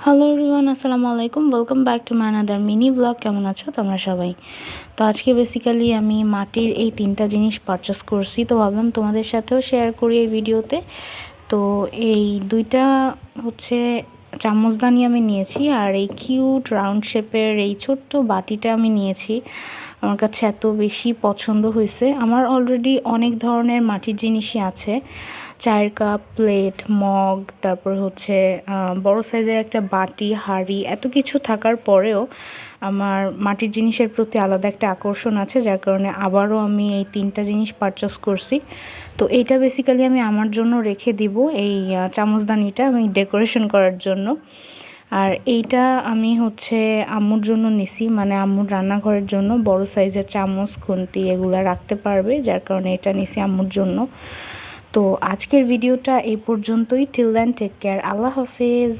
Hello everyone, আসসালামু আলাইকুম। Welcome back to my another mini blog. কেমন আছো তোমরা সবাই? তো আজকে বেসিক্যালি আমি মাটির এই 3টা জিনিস পারচেস করছি, তো ভাবলাম তোমাদের সাথেও শেয়ার করি এই ভিডিওতে। তো এই 2টা হচ্ছে চামচদানি আমি নিয়েছি, আর এই কিউট রাউন্ড শেপের এই ছোট্ট বাটিটা আমি নিয়েছি। আমার কাছে এত বেশি পছন্দ হয়েছে। আমার অলরেডি অনেক ধরনের মাটির জিনিসই আছে, চায়ের কাপ, প্লেট, মগ, তারপর হচ্ছে বড় সাইজের একটা বাটি, হাঁড়ি, এত কিছু থাকার পরেও আমার মাটির জিনিসের প্রতি আলাদা একটা আকর্ষণ আছে, যার কারণে আবারও আমি এই 3টা জিনিস পারচেস করছি। তো এইটা বেসিক্যালি আমি আমার জন্য রেখে দিব, এই চামচদানিটা আমি ডেকোরেশন করার জন্য। আর এইটা আমি হচ্ছে আম্মুর জন্য নিছি, মানে আম্মুর রান্নাঘরের জন্য বড় সাইজের চামচ, খুন্তি এগুলো রাখতে পারবে, যার কারণে এটা নিছি আম্মুর জন্য। তো আজকের ভিডিওটা এই পর্যন্তই। টিল দেন টেক কেয়ার, আল্লাহ হাফেজ।